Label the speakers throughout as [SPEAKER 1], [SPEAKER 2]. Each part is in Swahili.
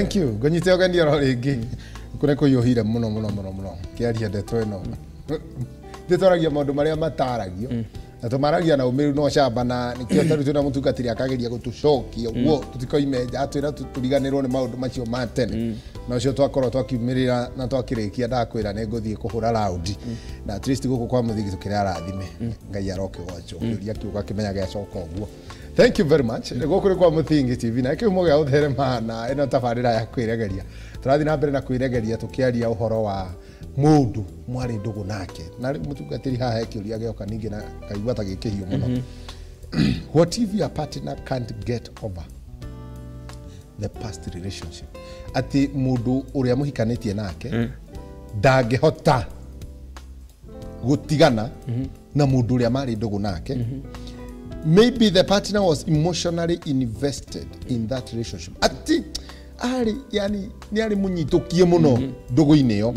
[SPEAKER 1] Thank you. Gonyite ogani ro ringi. Kune ko yohire muno. Kiaria ndeto eno. Ndetoragia maundu maria mataragio. Na tumaragia na umiru no shamba na nikio taru tuna mutungatiri akageria gutucokia uguo tutikoimeja atwira turiganirwo ni maundu macio ma tene na ucio twakorwo twakiumirira na twakirikia ndakwira ne nguthie kuhura round na at least guku kwa muthigi tukira rathime ngai aroke gwacho uria kiuga kimenya gacoka uguo. Thank you very much. Guku ri kwa Muthingi TV na kiumo gia utherema na ino tabarira ya kwiregeria turathi na mbere na kwiregeria tukiaria uhoro wa mundu mwari ndugu nake na mutungatiri haha ekiuria gioka ningi na kaigwa ta gikihio muno. What if your partner can't get over the past relationship? Ati mundu uria muhikanitie nake ndangihota gutigana na mundu uria mari ndugu nake. Maybe the partner was emotionally invested in that relationship. Ati ari yani ni ari munyitokie muno ndugu-ini yo.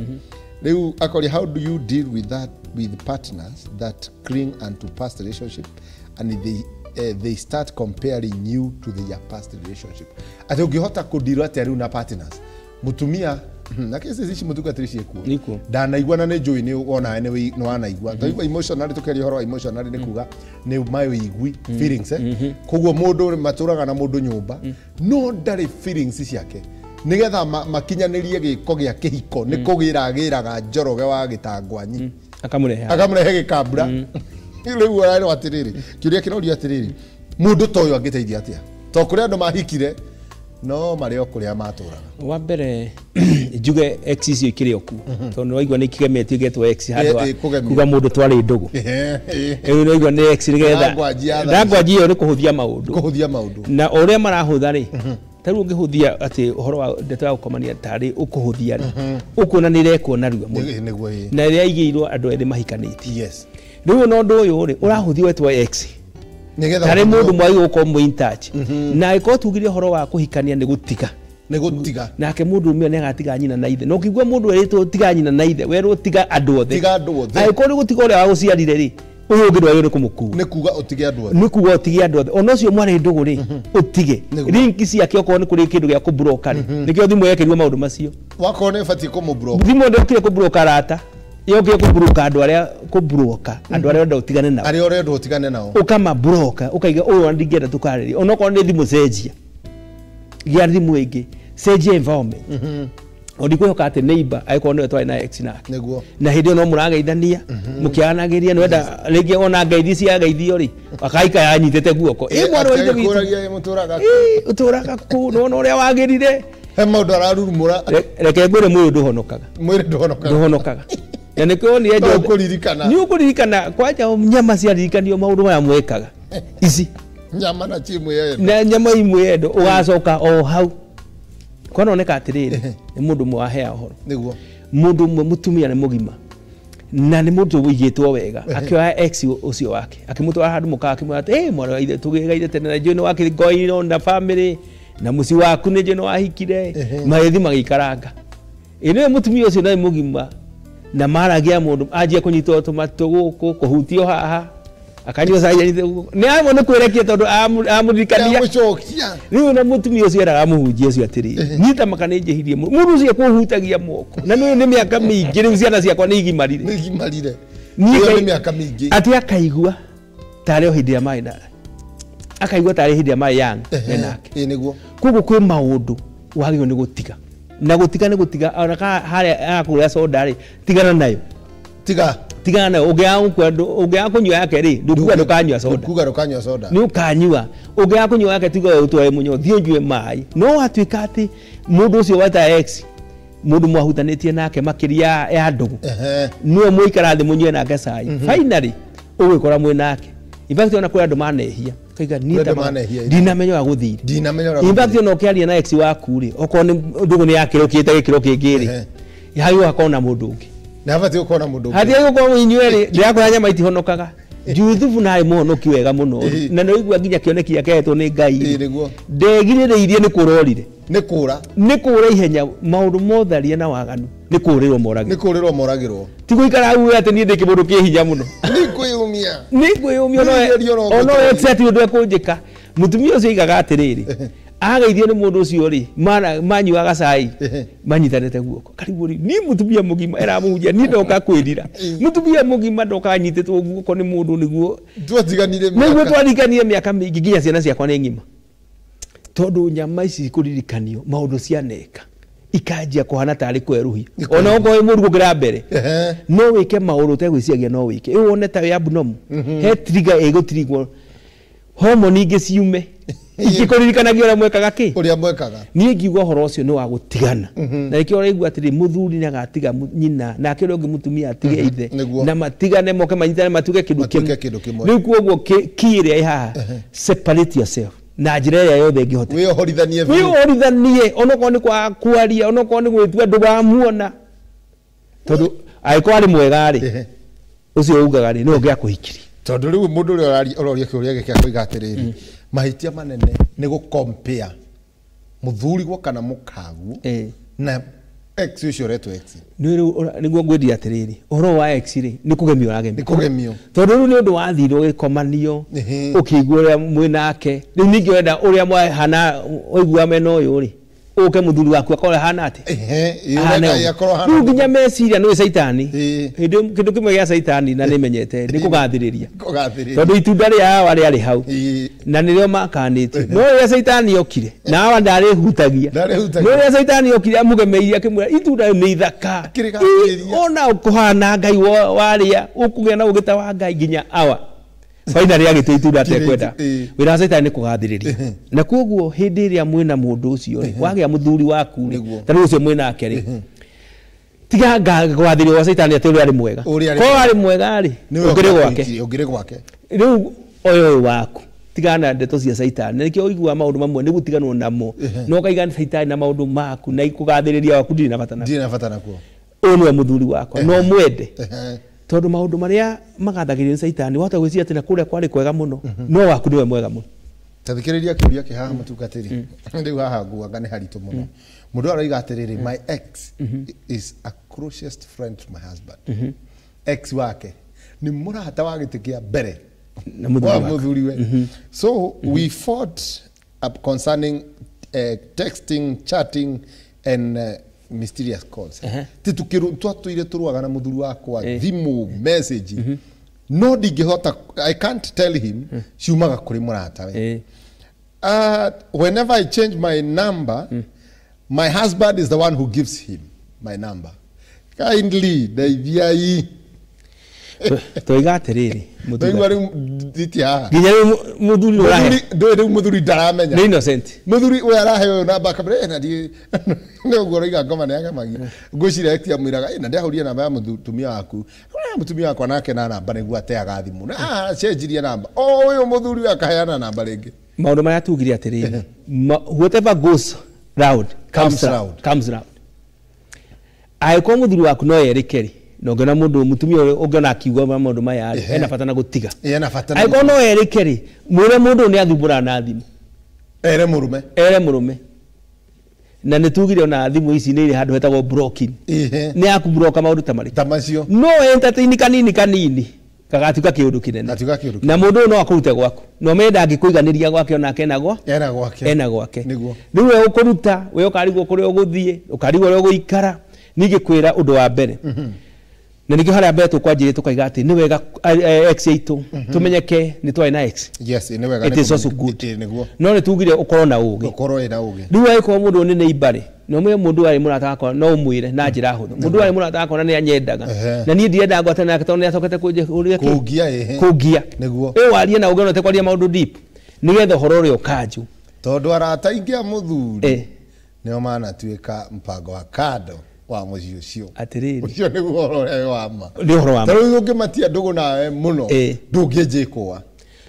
[SPEAKER 1] Leu akori, how do you deal with that with partners that cling onto past relationship and they start comparing you to their past relationship? Ati ungihota kudeal atari na partners mutumia na kesi zici mutungatiri ciekuo ndanaigua na ne joy ni wona ene no anaigua ndaigua emotionally tukeri horo emotionally ni kuga ni mayo igui feelings koguo mundu maturaga na mundu nyumba no ndari feelings ciake nigetha makinyanirie giko gia kihiko ni kugira agiraga njoroge wa gitangwanyi akamurehe gikambura riu arari atiriri kiuria kirori atiriri mundu toyo angiteithia atia to kuri andu mahikire no mario kuria maturaga
[SPEAKER 2] wa mbere njuge ex icio ikiri oku tondu waigua ni kigemetio getwo ex handu kuga mundu twari ndugu ewe waigua ni ex nigetha ndangwaji iyo ni kuhuthia maundu na uria marahutha ri taru ungihuthia ati uhoro wa ndeto ya gukomania tari ukuhuthia ri ukuna ni reko narua
[SPEAKER 1] niguo
[SPEAKER 2] na ria igirwo andu eri mahikaniti
[SPEAKER 1] yes
[SPEAKER 2] riu no ndu uyu ri urahuthia wetwa ex nigetha tari mundu mwai uko mu in touch na iko tugire uhoro wa kuhikania ni gutiga nake mundu umwe ne gatiga nyina na ithe no kigwa mundu eritwo tiga nyina na ithe werwo tiga andu othe aiko ni gutiga uria wa guciarire ri uyu ngirwa yuri kumuku
[SPEAKER 1] ni kuga utige andu othe
[SPEAKER 2] ni kuga utige andu othe onocio mwari ndugu ri utige linki ciake okwo ni kuri kindu gia kubroka ri nikio thimu yekerirwo maundu macio
[SPEAKER 1] wakone ifati kumubroka
[SPEAKER 2] thimu ndokire kubroka rata yoke kubroka andu aria kubroka andu aria ndo utigane nao
[SPEAKER 1] aria ndo utigane nao
[SPEAKER 2] ukama broka ukaiga uyu ndingenda tukariri onoko ni thimu cenjia gia thimu ingi cenjia environment ondikwihoka ati neighbor aiko no twari na ex nake
[SPEAKER 1] niguo
[SPEAKER 2] na hindi no murageithania mukianagiria nwenda rigi ona ngeithi cia geithio ri akaika yanyitete guoko mwaro wa ithe
[SPEAKER 1] kuragia muturaga
[SPEAKER 2] uturaga ku no uria wagirire
[SPEAKER 1] he maundu ararurumura
[SPEAKER 2] reke ngwire mwiri nduhonokaga na nikio ni ejo ukuririkana kwaja nyama cia ririkanio maundu maya mwekaga ici
[SPEAKER 1] nyama na chimu yendo
[SPEAKER 2] na nyama imwe yendo ugacoka o hau kono oneka atiriri ni mundu mwa hea horo
[SPEAKER 1] niguo
[SPEAKER 2] mundu mutumia ni mugima na ni mundu wigitwo wega akioya ex ucio wake akimutwara handu muka akimwata mwana wa ithe tugigaire tene na jono wake going on na family na muci waku ni jono wahikire mayethi magikaranga ine mutumia ucio ni mugima na maragia mundu ajia kunyitwo tomatu guku kuhutio haha akanywa sai ni amone kwerekia tondu amurikania riu na mutumia ucio era amuhunjia ucio atiri nyita makane njehirie mundu ucio kuhutagia moko na ni miaka mingi riu ciana ciakwa ni igimarire ni
[SPEAKER 1] miaka mingi
[SPEAKER 2] ati akaigua tare hindi ya mai na akaigua tare hindi ya mai yang enake
[SPEAKER 1] niguo
[SPEAKER 2] kugu kwi maundu wagio ni gutiga na gutiga ni gutiga ona ka haria akuria soda ri tigana nayo tigana nayo ungia kunywa yake ri ndukuga ndukanywa soda ni ukanywa ungia kunywa yake tiga utwae munyo thionjwe mai no atuika ati mundu ucio wata ex mundu mwahutanitie nake makiria ya ndugu no muikara thi munywe nake cai finally ugikora mwe nake in fact ona kuri andu manehia kaiga nita dinamenya wa guthiri in fact ona ukiaria na ex waku ri okone ndugu ni yakirokite gikiro kingiri yayo akona mundu ungi
[SPEAKER 1] na bati ukona mundu
[SPEAKER 2] hadi yuko inywe ndiakora nyama itihonokaga juthubu nae muhonoki wega muno na no igua nginya kioneki yaketwo ni ngai ndegirireirie ni kurorire ni kura ihenya maundu motharia na waganu ni kurirwo moragirwo ti guikara au ati ni ndiki mundu kihinya muno ni kwiyumia no exet undu ekunjika mutumia ucio igaga atiriri agaithio ni mundu ucio ri manyuaga cai manyitanite guoko karibu ri ni mutumia mugima era muhunjia ni ndoka kwirira mutumia mugima ndoka anyititwo guoko ni mundu niguo twathiganire miaka mingi nginya ciana ciakwa ni ngima tondu nyama ici kuririkanio maundu cianeka ikanjia kuhana tari kweruhi ona ngo murugo gira mbere no wike maundu tegwiciagia no wike wone ta ya abnormal he trigger egotrigwo hormone ingi ciume ingikuririkanagia uria mwekaga ki
[SPEAKER 1] uria mwekaga
[SPEAKER 2] nie ngiuga horo ucio ni wa gutigana na ikio raigua atiri muthuri ni agatiga nyina na akio ungi mutumia atige ithe na matigane moke manyitane matuge kindu kimwe riu kuoguo kire haha separate yourself na njira ya yothe ngihota wiyohorithanie onoko ni kwa kwaria onoko ni gwitua ndugamuona tondu aiko ari mwega ri ucio ugaga ri no ngia kuhikiri
[SPEAKER 1] tondu riu mundu uri ororia kiuria gike kuiga atiriri mahitia manene ni gu compare muthuri gwo kana mukagu na ex ucio retu ex
[SPEAKER 2] niguo ngwendia atiriri uhoro wa ex ri ni kugemio ragemio
[SPEAKER 1] ni kugemio
[SPEAKER 2] tondu riu ni undu wa thiro gikomanio ukigwa uria mwinake riu ningi wenda uria mwahana oigua meno uyu ri uke muthuri waku akore hana ati riu nginya meciria ni saitani kindu kimwe gia saitani na nimenyete ni kugathiriria tondu itunda ria hawa riari hau na nirio makanite no ria saitani okire na hawa ndari hutagia no ria saitani okire amugemeiria kimwe itunda ni ithaka ona ukuhana ngai waria ukugia na ugita wa ngai nginya awa finally agite itunda atekwenda wira saitani kugathiriria na koguo hindi ria mwina mundu ucio wagia muthuri waku tari ucio mwina akeri tiga gathiriria wa saitani ati uri ari mwega ko ari mwega ri
[SPEAKER 1] ungire gwake
[SPEAKER 2] riu oyo waku tigana ndeto cia saitani nikio igua maundu mamwe ni gutiganwo namo no kaigana saitani na maundu maku na ikugathiriria waku ndina fatana
[SPEAKER 1] kuo
[SPEAKER 2] ono muthuri wako no mwende tondu maundu maria magathagiria saitani wata gwiciria ati na kuria kwari kwega muno no waku niwe mwega muno
[SPEAKER 1] tathikiriria kiuria kihaha matugatiri ndiu haha nguaga ni haritu muno mundu araiga atiriri my ex is a closest friend to my husband ex wake ni murata wa gitikia mbere
[SPEAKER 2] na muthuri
[SPEAKER 1] we so we fought up concerning texting chatting and mysterious calls titukiru twatuire turuaga na muthuri wakwa thimu message no ndingihota I can't tell him ciumaga kuri murata we whenever I change my number my husband is the one who gives him my number kindly daiviai
[SPEAKER 2] toiga atiriri
[SPEAKER 1] muthuri ditia
[SPEAKER 2] nginya muthuri urahe
[SPEAKER 1] ndu muthuri ndaramenya
[SPEAKER 2] ni innocent
[SPEAKER 1] muthuri we arahe namba kabere na ndi ne ugoroiga ngoma ne agamagia ngwiciria amwiraga na ndahuria namba ya mutumia waku mutumia wakwa nake na namba niguo ateaga thimu na cenjirie namba uyu muthuri akaheana namba ringi
[SPEAKER 2] maundu maya tugire atiriri whatever goes round comes round aiko muthuri waku no yerekeri no ngena mundu mutumia ungena akiugwa maundu maya ena fatana gutiga aiko no yerekeri mwire mundu ni athumbura na thimu
[SPEAKER 1] ere murume
[SPEAKER 2] na nitugire ona thimu ici ni iri handu hetagwo blocking ni akubroka maundu tamacio no entertain kanini kagatuka kiundu kinene na mundu no akurute gwaku no menda angikuiganiria gwake ona ena gwake
[SPEAKER 1] niguo
[SPEAKER 2] riu we ukuruta we ukarigwo kuria uguthie ukarigwo uria uguikara nigikwira undu wa mbere na nikio haria mbere tukwanjire tukaiga ati ni wega ex itu tumenyeke ni twai na ex
[SPEAKER 1] yes ni wega
[SPEAKER 2] it is also good niguo no nitugire ukorwo na ugi riu aiko mundu ni ibari no mwe mundu ari murata akwa no umwire na njira huthu mundu ari murata akwa ni anyendaga na ni ndienda ngwate nake tondu ni atokete kugia
[SPEAKER 1] niguo
[SPEAKER 2] warie na ugeno te kwaria maundu deep nigetha horo ri ukanju
[SPEAKER 1] tondu arata ingia muthuri nio mana tuika mpango wa kado wa mucio ucio
[SPEAKER 2] atiriri
[SPEAKER 1] ucio ni horo wama
[SPEAKER 2] ni horo wama
[SPEAKER 1] taro ungimatia ndugu nawe muno ndungijikwa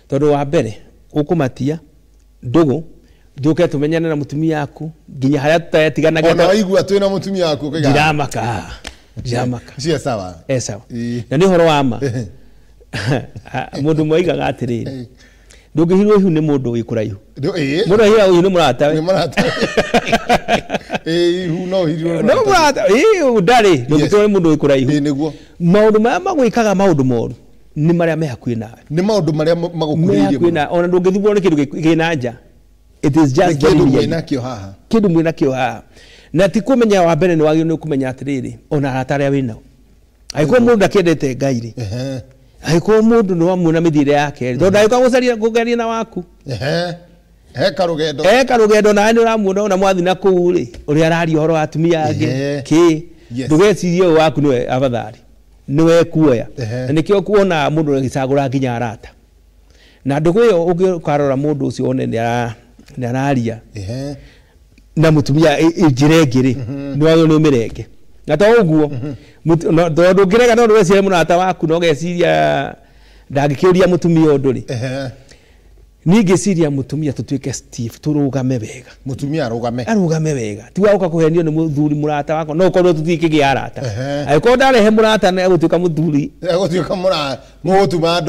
[SPEAKER 2] tondu wa mbere ukumatia ndugu nduke tumenyane na mutumia yaku nginya haria tutayatiganaga
[SPEAKER 1] ona waigua twina mutumia yaku kiga
[SPEAKER 2] ndiramaka
[SPEAKER 1] cia sawa
[SPEAKER 2] sawa na ni horo wama mundu moigaga atiriri ndungihirwo hiu ni mundu wikuraihu mundu hira uyu ni murata we
[SPEAKER 1] hu no hirwo
[SPEAKER 2] no murata udari ndungitore mundu wikuraihu
[SPEAKER 1] niguo
[SPEAKER 2] maundu maya magwikaga maundu moru ni maria me hakuhi nawe
[SPEAKER 1] ni maundu maria magukuririe
[SPEAKER 2] ona ndungithibwo ni kindu kina nja It is just
[SPEAKER 1] kindu mwinakio haha.
[SPEAKER 2] Kindu mwinakio haha. Na ti kumenya wa mbere ni wagĩrĩirwo kumenya atiriri ona arata arĩa wĩnao. Angĩkorwo mũndũ ndakĩendete Ngai rĩ. Angĩkorwo mũndũ no amuna mĩthiĩre yake rĩ. Tondũ angĩkorwo gũcaria kũgeria na waku.
[SPEAKER 1] Eka rugendo.
[SPEAKER 2] Eka rugendo na nĩ ũramuona ona mwathi na kũu rĩ. Ũrĩa araria ũhoro wa atumia angĩ. Kĩ. Ndũgecirie waku nĩwe abathari. Nĩwe kuoya. Na nĩkĩo kuona mũndũ agĩcagũra nginya arata. Na ndũgũ ĩyo ũngĩkarora mũndũ ũcio one nĩ araria. Na mutumia njirengire no ayo no mirenge na to uguo ndo ngirega no ndwecire murata waku no geciria ndangĩkĩũria mutumia ũndũ rĩ ningi ciria mutumia tutuike Steve turugame wega
[SPEAKER 1] mutumia
[SPEAKER 2] arugame wega ti wauka kuhenio ni muthuri murata wako no korwo tutikĩgĩa arata angĩkorwo ndarehe murata na gũtuĩka muthuri
[SPEAKER 1] gũtuĩka murata mũgũtuma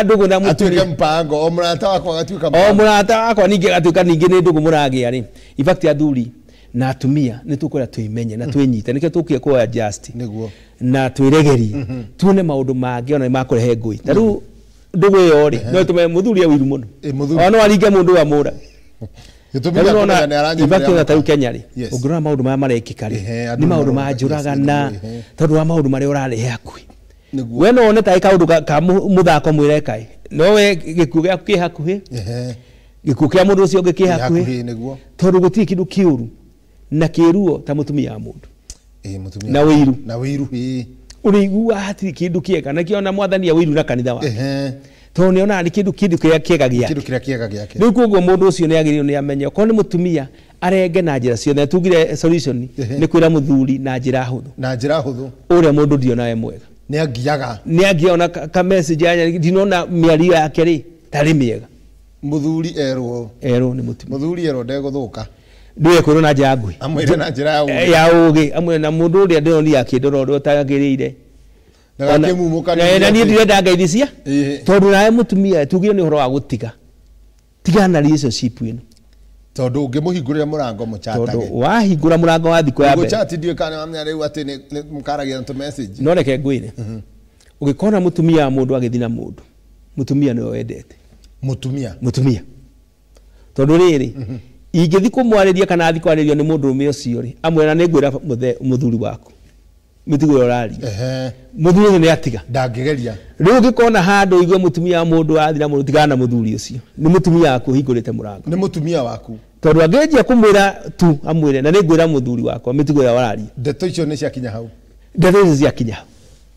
[SPEAKER 1] ndũgũ
[SPEAKER 2] na mutumia
[SPEAKER 1] atuĩke mpango o murata wako agatuĩka
[SPEAKER 2] o murata wako ningĩ agatuĩka ningĩ nĩ ndũgũ mũragĩa rĩ in fact athuri na atumia nĩ tũkwĩra twĩmenye na twĩnyite nĩkĩo tũkĩe kuoya just
[SPEAKER 1] nĩguo
[SPEAKER 2] na twĩregerie tuone maũndũ mangĩ ona makũrehe ngũĩ ta rĩu ndũgũ ĩyo rĩ no tũme muthuri wiru mũno ona aringe mũndũ wa mũra
[SPEAKER 1] gĩtũmĩra kũmenya nĩ aranyĩra
[SPEAKER 2] ibakĩra ta Kenya rĩ ũngĩrora maũndũ maya marekĩka rĩ nĩ maũndũ ma njũragana tondũ wa maũndũ marĩa ũrarehe hakuhĩ we no one ta kaũndũ ka mũthako mwĩrekaĩ no we gĩkuũ gĩaku kĩ hakuhĩ gĩkuũ kĩa mũndũ ũcio ũngĩ kĩ hakuhĩ tondũ gũtirĩ kĩndũ kĩũru na kĩruo ta mũtumia wa mũndũ
[SPEAKER 1] mutumia
[SPEAKER 2] na wĩiru
[SPEAKER 1] ũrĩigua
[SPEAKER 2] hatirĩ kĩndũ kĩega na kĩona mwathani ya wĩiru na kanitha wake tondũ nĩ ona kĩndũ kĩega gĩake rĩu koguo mũndũ ũcio nĩ agĩrĩirwo nĩ amenye okorwo nĩ mũtumia arenge na njĩra ciothe tugire solution nĩ kwĩra mũthuri na njĩra hũthũ ũrĩa mũndũ ndionawe mwega nĩ angĩona ka message ya ndinona mĩario yake rĩ tarĩ mĩega
[SPEAKER 1] muthuri erwo
[SPEAKER 2] nĩ mũtumia
[SPEAKER 1] muthuri erwo ndegũthũka
[SPEAKER 2] ndiye kwĩrwo na njĩra nguhĩ
[SPEAKER 1] amwĩre na njĩra
[SPEAKER 2] ya ũgĩ amwe na mũndũ ũrĩa ndĩroni akĩndora ũrĩa ũtagĩrĩire
[SPEAKER 1] na
[SPEAKER 2] niĩ ndirenda ngeithia tondũ nawe mũtumia tugire nĩ ũhoro wa gũtiga tigana na relationship ĩno
[SPEAKER 1] tondũ ũngĩmũhingũrĩra mũrango mũchatage
[SPEAKER 2] tondũ wahingũra mũrango wa thikũ ya mbere
[SPEAKER 1] mũchati ndiwe kana mamenya rĩu atĩ nĩ mũkaragia na message
[SPEAKER 2] no reke ngwĩre ũgĩkona mũtumia wa mũndũ agĩthiĩ na mũndũ mũtumia nĩwe wendete mũtumia tondũ rĩrĩ ingĩthi kũmwarĩria kana athi kwarĩrio nĩ mũndũ ũmwe ũcio rĩ amwĩra nĩ ngwĩra mũthuri waku mĩtugo ũraria mũthuri nĩ atiga
[SPEAKER 1] ndangĩgeria
[SPEAKER 2] rĩu ũngĩkona handũ igue mũtumia wa mũndũ athi na mũndũ tigana na mũthuri ũcio nĩ mũtumia waku hingũrĩte mũrango
[SPEAKER 1] nĩ mũtumia waku
[SPEAKER 2] tondũ angĩnjia kũmwĩra tu amwĩre na nĩ ngwĩra mũthuri wakwa mĩtugo ya ũraria
[SPEAKER 1] ndeto icio nĩ ciakinya hau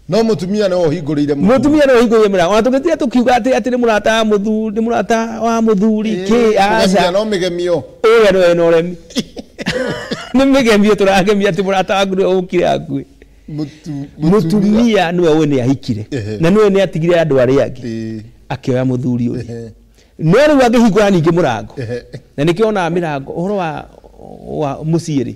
[SPEAKER 1] no mutumia no hingũrĩire mũrango
[SPEAKER 2] ona tũgĩtiga tũkiuga atĩ nĩ mũrata wa mũthuri kĩ aca
[SPEAKER 1] no mĩgemio
[SPEAKER 2] ũrĩa nĩwe na ũremi nĩ mĩgemio tũragemia atĩ mũrata waku nĩwe ũkire hakuhĩ mũtumia nĩwe ũĩ nĩ ahikire na nĩwe nĩ atigire andũ arĩa angĩ akĩoya mũthuri ũyũ no rĩu angĩhingũra ningĩ mũrango na nĩkĩo onaga mĩrango ũhoro wa mũciĩ rĩ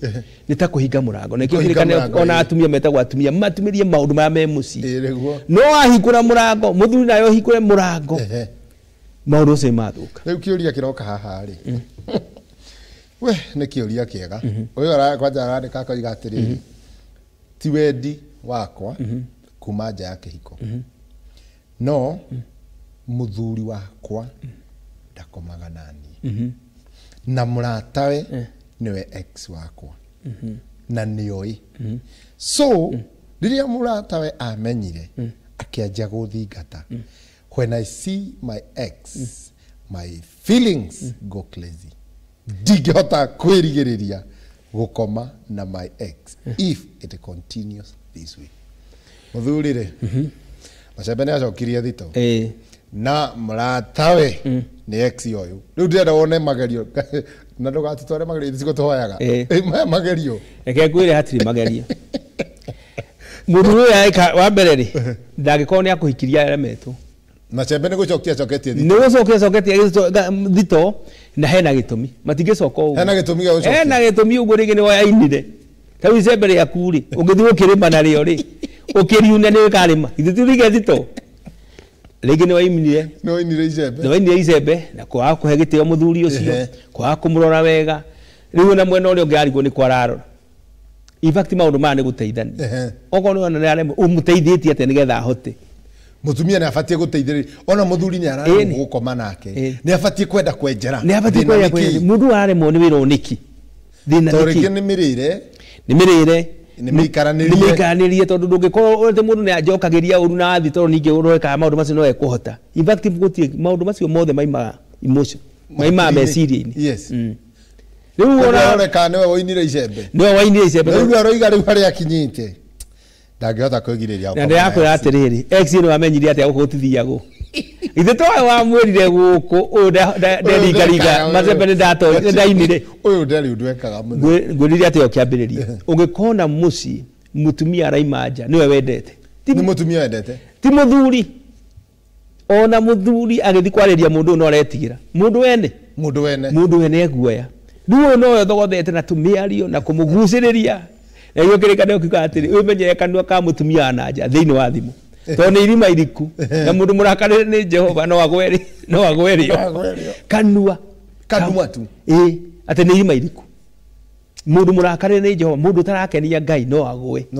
[SPEAKER 2] nĩ ta kũhinga mũrango nĩkĩo kĩrĩkane ona atumia metagwo atumia matumĩrie maũndũ marĩa me mũciĩ no ahingũra mũrango mũthuri nayo hingũre mũrango maũndũ ũcio mathũka
[SPEAKER 1] rĩu kĩũria kĩroka haha rĩ we nĩ kĩũria kĩega ũyũ kwanja arandĩka akoiga atĩrĩrĩ ti wendi wakwa kuma nja ya kĩhiko no mũthuri wakwa ndakomaga naniĩ na mũratawe niwe ex wakwa na nĩoĩ so rĩrĩa mũratawe amenyire akĩanjia gũthingata when I see my ex my feelings go crazy ndingĩhota kwĩrigĩrĩria gũkoma na my ex if it continues this way mũthuri rĩ Macembe nĩ acokirie thito na mũratawe nĩ ex ũyũ rĩu ndĩrenda wone magerio na ndũgatũtware magerio thiciko tũhoyaga magerio
[SPEAKER 2] reke ngwĩre hatirĩ magerio mũthuri ũyũ wa mbere rĩ ndangĩkorwo nĩ akũhikiria aremetwo
[SPEAKER 1] Macembe nĩ gũcokia coketie
[SPEAKER 2] thito nĩ gũcokia coketie thito na hena gĩtũmi matingĩcoka ũguo
[SPEAKER 1] hena gĩtũmi gĩa gũcokia
[SPEAKER 2] hena gĩtũmi ũguo rĩngĩ nĩ woyainire ta rĩu icembe rĩaku rĩ ũngĩthiĩ ũkĩrĩma narĩo rĩ ũkĩriuna nĩ ũkarĩma ithuĩ thito rĩngĩ nĩ wainire icembe na kwaga kũhe gĩtĩo mũthuri ũcio kwaga kũmũrora wega rĩu na mwena ũrĩa ũngĩ arigwo nĩ kwararora in fact maũndũ maya nĩ gũteithania okorwo nĩ ona nĩ aremwo ũmũteithĩtie atĩa nĩgetha ahote
[SPEAKER 1] mutumia nä abatie gå teithä ona muthuri nä ararä gå koma nake nä abatie kwenda kwenjera
[SPEAKER 2] nä abatie kwenda kwenjera mundu aremwo nä wä ra å nä ki thina
[SPEAKER 1] nä ki nä mä rä ire
[SPEAKER 2] nä mä ikaranä tondå ndå ngä korwo må ndå nä anjokagä ria å ru na athi tondå ningä å roekaga maå ndå macio no ekå hota maå ndå macio mothe maimaga maimaga meciria-inä
[SPEAKER 1] rä u oreka nä we woinire icembe rä u aroiga rä u harä a akinyite ndangĩhota kwĩgirĩria
[SPEAKER 2] na ndĩrakwĩra atĩrĩrĩ ex nĩ wamenyire atĩa gũkũ ũtithiagwo ithe twawe wamwĩrire gũkũ ũyũ nderingaringa macembe nĩndainire
[SPEAKER 1] ũyũ ndarĩ ũndũ ekaga mũno
[SPEAKER 2] ngwĩrire atĩa ũkĩambĩrĩria ũngĩkona mũciĩ mũtumia araima nja nĩwe wendete
[SPEAKER 1] nĩ mũtumia wendete
[SPEAKER 2] ti mũthuri ona mũthuri agĩthiĩ kwarĩria mũndũ ũyũ no aretigĩra mũndũ wene eguoya rĩu ũyũ nowe thogothete na tũmĩario na kũmũgucĩrĩria na gĩo kĩrĩkanĩro kiuga atĩrĩ wĩmenye kanua ka mũtumia na nja thĩinĩ wa thimũ tondũ nĩ irima iriku na mũndũ mũrakarĩre nĩ Jehova no agwerio kanua
[SPEAKER 1] tu
[SPEAKER 2] atĩ nĩ irima iriku mũndũ mũrakarĩre nĩ Jehova mũndũ ũtarakenia Ngai no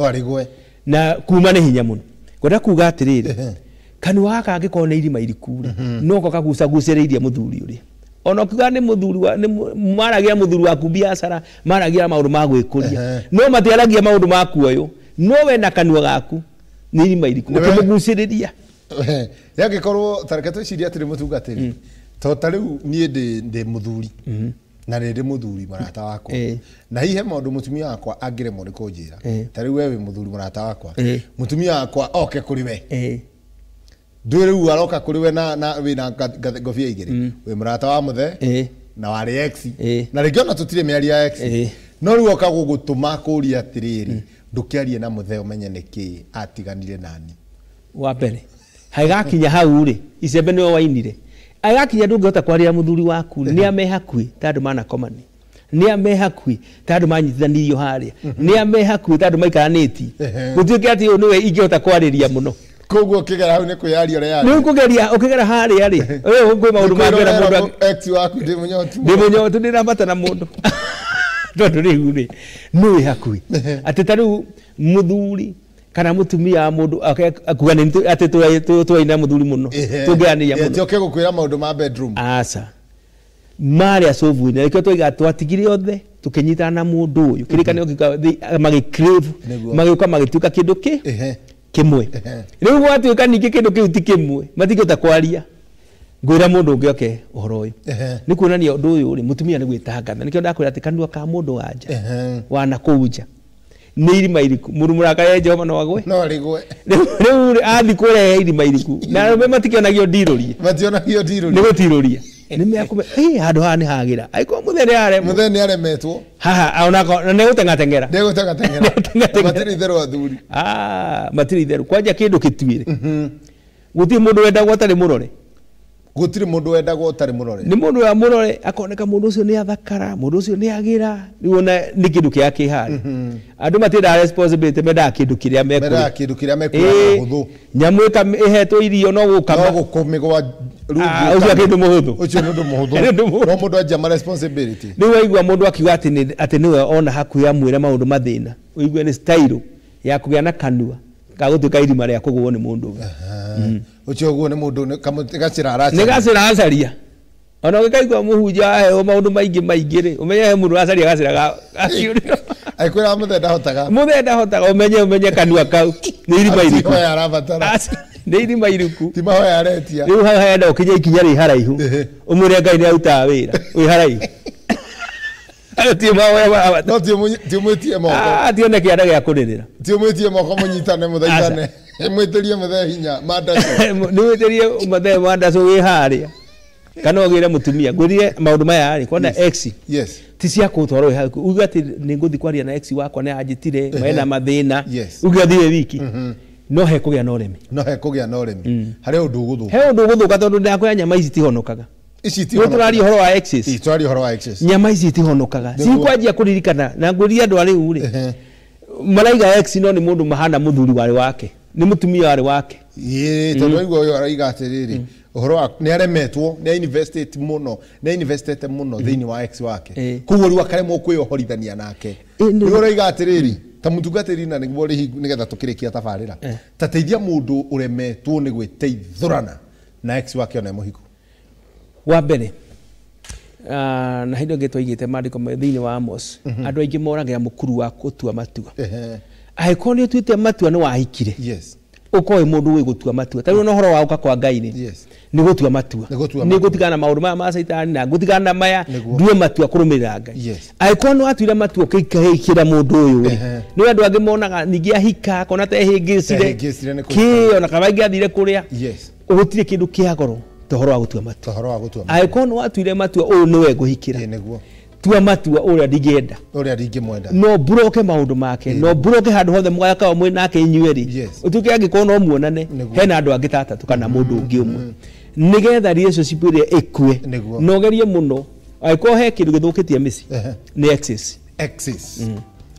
[SPEAKER 2] arĩgwe na kuma nĩ hinya mũno ngwenda kuga atĩrĩrĩ kanua gaka angĩkorwo nĩ irima iriku noko kagucagucĩrĩirie mũthuri ũrĩa ona ukiuga nĩ mũthuri maragia mũthuri waku biacara maragia maũndũ ma gwĩkũria no matiaragia maũndũ ma kuoyo no we na kanua gaku nĩ irima iriku ũkĩmũgucĩrĩria
[SPEAKER 1] yangĩkorwo tareke twĩcirie atĩrĩ mũtungatĩri to ta rĩu niĩ ndĩ mũthuri na ndĩ mũthuri mũrata wakwa na hihi he maũndũ mũtumia wakwa angĩremwo nĩ kũnjĩra ta rĩu we wĩ mũthuri mũrata wakwa mũtumia wakwa oke kũrĩ we ndwä rä u aroka kå rä we wä na ngobia igä rä wä må rata wa må the na warä ex na rä ngä ona tå tirä mä aria ex no rä u oka gå gå tå ma kå ria atä rä rä ndå kä arie na må the å menye nä kä atiganire nani
[SPEAKER 2] wa mbere haigakinya hau rä icembe nä we wainire aigakinya ndå ngä hota kwaria må thuri waku nä ame hakuä ta andå manakomani nä ame hakuä ta andå manyitithanirio harä a nä ame hakuä ta andå maikaranä tie gå tuä ke atä å nä we ingä hota kwarä ria må no
[SPEAKER 1] koguo kigera hau ne kuyaria ore
[SPEAKER 2] yari ni kugeria ukigera hari ari wewe ngwe maundu mangera mundu
[SPEAKER 1] ex waku
[SPEAKER 2] ndimunyotu ndirambata na mundu tondu riu ri nui hakui ati taru muthuri kana mutumia mundu akuga ni ati twaina muthuri muno tungiania muno
[SPEAKER 1] tioke gukwira maundu ma bedroom
[SPEAKER 2] asa mari asovu ne ikyo twiga twatigire othe tukinyitana na mundu uyu kirikanio magicrave magikuka magituka kindu ki kimwe riu gwatuika ningĩ kĩndũ kĩu ti kĩmwe matingĩhota kwaria ngwĩra mũndũ ũngĩ oke ũhoro ũyũ nĩ kuonania ũndũ ũyũ rĩ mũtumia nĩ gwĩtangatha nĩkĩo ndakwĩra atĩ kanua ka mũndũ wa nja wana kũu nja nĩ irima iriku mũndũ mũrakaria Jehova no agwe rĩu athi kũrehe irima iriku na arũme matikĩonagio ndirũrie nĩ gũtirũria nĩmekũme handũ haha nĩ hagĩra aiko mũthenya nĩ
[SPEAKER 1] aremetwo
[SPEAKER 2] haha onako nĩ gũtengatengera
[SPEAKER 1] matirĩ itherũ athuri
[SPEAKER 2] matirĩ itherũ kwanja kĩndũ kĩtuĩre gũtirĩ mũndũ wendagwo atarĩ mũrore
[SPEAKER 1] gũtirĩ mũndũ wendagwo ũtarĩ mũrore
[SPEAKER 2] nĩ mũndũ wa mũrore akoneka mũndũ ũcio nĩ athakara mũndũ ũcio nĩ agĩra rĩu ona nĩ kĩndũ kĩa kĩharĩ andũ matiendaga responsibility mendaga kĩndũ kĩrĩa
[SPEAKER 1] mekũrĩa hũthũ
[SPEAKER 2] nyamũ ĩhetwo irio no
[SPEAKER 1] gũkũmĩgwa
[SPEAKER 2] ũcio kĩndũ mũhũthũ
[SPEAKER 1] ũcio nĩ ũndũ mũhũthũ no mũndũ anjia ma responsibility
[SPEAKER 2] rĩu waigua mũndũ akiuga atĩ nĩwe ona hakuhĩ amwĩre maũndũ mathĩna ũigue nĩ style ya kũgĩa na kanua gagũtuĩka irima rĩa kũgũo nĩ mũndũ
[SPEAKER 1] ũcio ũguo nĩ mũndũ
[SPEAKER 2] nĩ gacĩra acaria ona ũgĩkaigua mũhunjia aheo maũndũ maingĩ rĩ ũmenye he mũndũ acaria gacĩra gaciũrĩro
[SPEAKER 1] aikwĩra
[SPEAKER 2] mũthee ndahotaga ũmenye kanua kau nĩ irima iriku nĩ irima iriku
[SPEAKER 1] ti mahoya aretia
[SPEAKER 2] rĩu henda ũkinye ikinya rĩ haraihu ũmwĩre Ngai nĩ arutaga wĩra wĩ haraihu ti mahoya mabata
[SPEAKER 1] no ti ũmwĩtie moko
[SPEAKER 2] tione kĩanda gĩa kũrĩrĩra
[SPEAKER 1] ti ũmwĩtie moko mũnyitane mũthaithane mwĩtĩrie mũthee hinya mandaco
[SPEAKER 2] nĩ wĩtĩrie mũthee mandaco wĩ harĩa kana ũgĩre mũtumia ngwĩrire maũndũ maya rĩ kwona ex ti cia kũtwarwo haku uga atĩ nĩ ngũthiĩ kwaria na ex wakwa nĩ anjĩtire mena mathĩna uga thiĩ wiki no he kũgĩa na ũremi harĩ ũndũ ũgũthũka tondũ ndakwĩra nyama ici tihonokaga tũraria ũhoro wa exes nyama ici tihonokaga cikwanjia kũririkana na ngwĩria andũ arĩ u rĩ maraiga ex no nĩ mũndũ mahana mũthuri warĩ wake nĩ mũtumia warĩ wake
[SPEAKER 1] tondũ aigua ũyũ araiga atĩrĩrĩ ũhoro wa nĩ aremetwo nĩ investete mũno thĩinĩ wa ex wake koguo rĩu akaremwo kwĩohorithania nake rĩu ũraiga atĩrĩrĩ ta mutungatiri na niguo nigetha tukirikia tabarira ta teithia mundu uremetwo ni gwiteithurana na ex wake ona muhiku
[SPEAKER 2] wa mbere na hindo ngetwa igite mandiko thiini wa Amos andu aingi moragira mukuru wa gutua matua aiko ni tuite matua ni wahikire
[SPEAKER 1] yes
[SPEAKER 2] ukoi mundu wi gutua matua tari no horo wa uka kwa Ngai ni
[SPEAKER 1] yes
[SPEAKER 2] ni gutua matua ni gutigana maundu ma saitani na gutigana maya ndue matua kurumirira Ngai
[SPEAKER 1] yes
[SPEAKER 2] aiko no atuire matua kikahikira mundu uyu ni andu angi monaga ningi ahika kona te hingicire ki ona kabaingi athire kuria
[SPEAKER 1] yes
[SPEAKER 2] ugutire kindu kia goro tohoro wa gutua matua
[SPEAKER 1] tohoro wa gutua
[SPEAKER 2] aiko no atuire matua uyu ni we guhikira
[SPEAKER 1] niguo
[SPEAKER 2] tua matua uria ndigenda
[SPEAKER 1] uria ndingimwenda
[SPEAKER 2] no broke maundu make no broke handu hothe mugaka omwe nake inyueri utuke angiko no muonane hena andu angi tatatu kana mundu ungi umwe nigetha relationship iria ikue no gerie muno aiko he kindu githukitie misi ni exes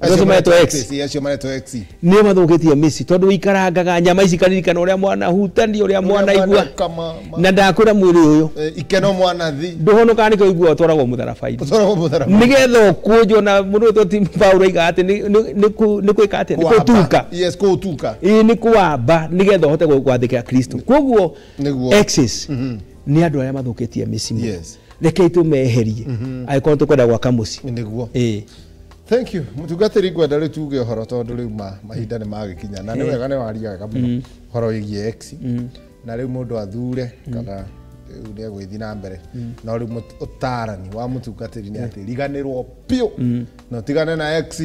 [SPEAKER 1] acio mareto ex
[SPEAKER 2] ni mathukitie misi tondu ikarangaga nyama ici karirikana uria mwana hutani uria mwana igua na ndakura mwiri uyu
[SPEAKER 1] ikeno mwana thi
[SPEAKER 2] nduhonoka ni kuigua twaragwo mutharabai nigetha kujo na mundu toti Paulo igate ni kuika ate ni kutuka
[SPEAKER 1] yes kutuka
[SPEAKER 2] ni kuamba nigetha hote gwathikira Kristo koguo exes ni andu aria mathukitie misi
[SPEAKER 1] yes
[SPEAKER 2] rekei tumeherie aiko tukwenda gwaka muci
[SPEAKER 1] niguo thank you mutungatiri gwenda ri tuge horo tondu riu mahinda ni magikinya na ni wega ni waria wega muno horo yigie ex na riu mundu athure kana ni egwithi na mbere na riu utarani wa mutungatiri ni ati riganirwo pio no tigane na ex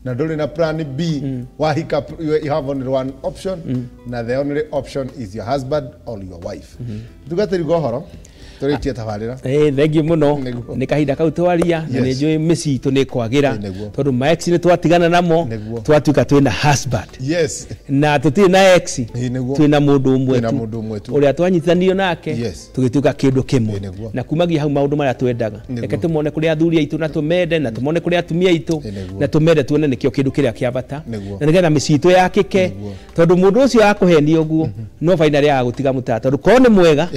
[SPEAKER 1] na nduri na plan B wahika you have only one option na the only option is your husband or your wife mutungatiri go horo turitie tabarira
[SPEAKER 2] thank you muno ni kahinda kau twaria na ni njui misi itu ni kwagira tondu ma ex ni twatigana namo twatuika twina husband
[SPEAKER 1] yes
[SPEAKER 2] na tutiri na ex twina mundu umwe tu uria twanyitithanio nake tugituika kindu kimwe na kumagia hau maundu maria twendaga reke tumone kuri athuri aitu na tumende na tumone kuri atumia aitu na tumende tuone nikio kindu kiria kia bata na nigetha misi itu yakike tondu mundu ucio akuheni uguo no finally agutiga mutata tondu ko ni mwega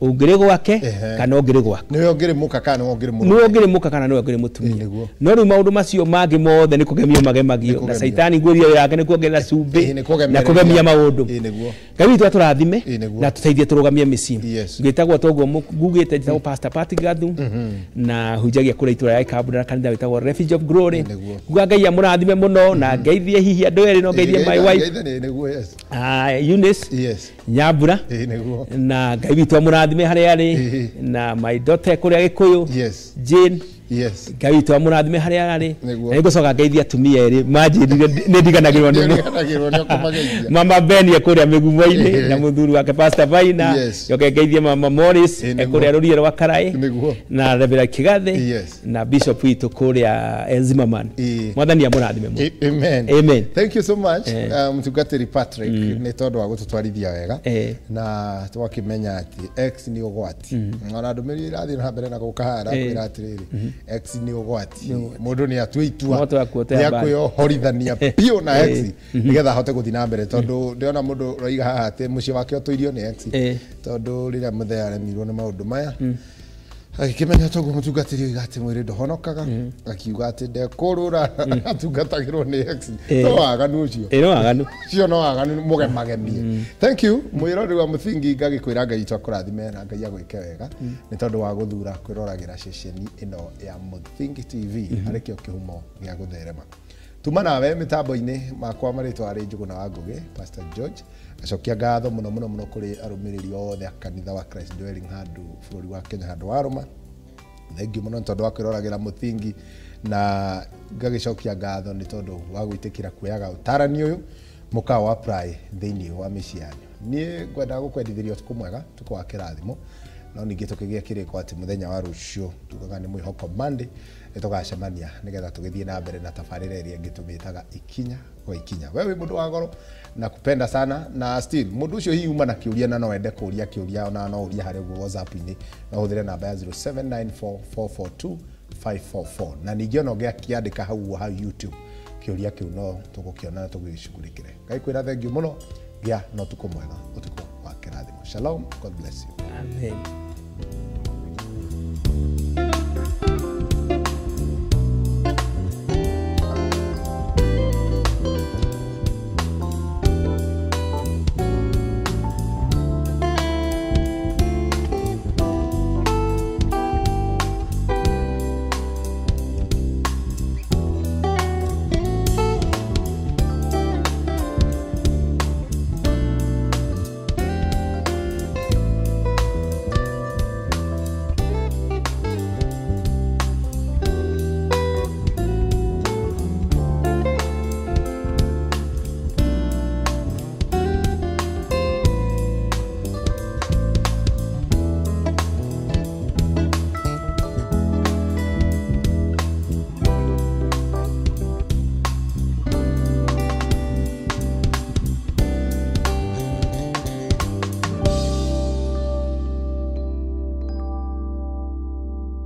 [SPEAKER 2] ungire gwake kana ungire gwake
[SPEAKER 1] niwe ungire muka kana ungire muno
[SPEAKER 2] niwe ungire muka kana niwe ungire mutumia no ri maundu macio mangi mothe ni kugemio magemagio na saitani ngwirio yake ni kuongerera cumbi na kugemia maundu Ngai witu aturathime na tuteithie turugamie misi ngitagwo toguo ngugite njitagwo Pastor Patrick Gathu na hujagia kura itura ya Kabura na kanitha witagwo Refuge of Glory nguga Ngai amurathime muno na ngeithie hihi andu eri no ngeithie my wife Eunice Nyambura na Ngai witu amurathime hari ari na my daughter kuria Gikuyu Jane Ngai witu amurathime hari ari na ngucoka ngeithia atumia eri manjirire ni ndiganagirwo ni mama Beni kuria migumo-ini na muthuri wake Pastor Vaina yoke ngeithia mama Morris kuria rurie rwa Karai na Reverend Kigathi na Bishop witu kuria Zimmerman mwathani amurathime amen
[SPEAKER 1] thank you so much mutungatiri Patrick ni tondu wa gututwarithia wega na twakimenya ati ex ni ugwati ona ndumiri irathi na mbere na gukahara kwira atiriri ex ni ugwati mundu ni atwitua ya kuyohorithania pio na ex nigetha hote guthi na mbere tondu ndiona mundu roiga haha ati muci wake otoirio ni ex tondu riria muthea aremirwo ni maundu maya akimenya toguo mutungatiri igate mwiri ndohonokaga akiuga ati ndekurura atungatagirwo ni ex no waganu ucio no waganu mugemie thank you mwirori wa muthingi ngagikwira Ngai twakurathime na Ngai agwike wega ni tondu wa guthura kwiroragira ceceni ino ya Muthingi TV harikio kihumo gia gutherema tuma nawe mitambo-ini makwa maritwa ari Njugu na Wangugi Pastor George acokia ngatho muno kuri arumiriri othe a kanitha wa Christ Dwelling handu bururi wa Kenya handu wa Roma thank you muno tondu wa kwiroragira Muthingi na ngagicokia ngatho ni tondu wa gwitikira kuyaga utarani uyu mukao wa apply thiini wa miciani nie ngwenda gukwendithiria utuku mwega tuko wa kirathimo no ningi tukigia kiriko ati muthenya wa rucio tugaga ni mwihoko Monday tugacemania nigetha tugithie na mbere na tabarira iria ngitumitaga ikinya kwa ikinya wewe mundu wa goro na kupenda sana na still mundu ucio hiuma na kiuria na no wende kuria kiuria ona no uria hari guo WhatsApp-ini no uthire namba ya 0794442544 na ningio no giakiandika hau YouTube kiuria kiu no tugukiona tugicugurikire Ngai kwira thank you muno gia no tukumwega utuko wa kirathimo shalom god bless you
[SPEAKER 2] amen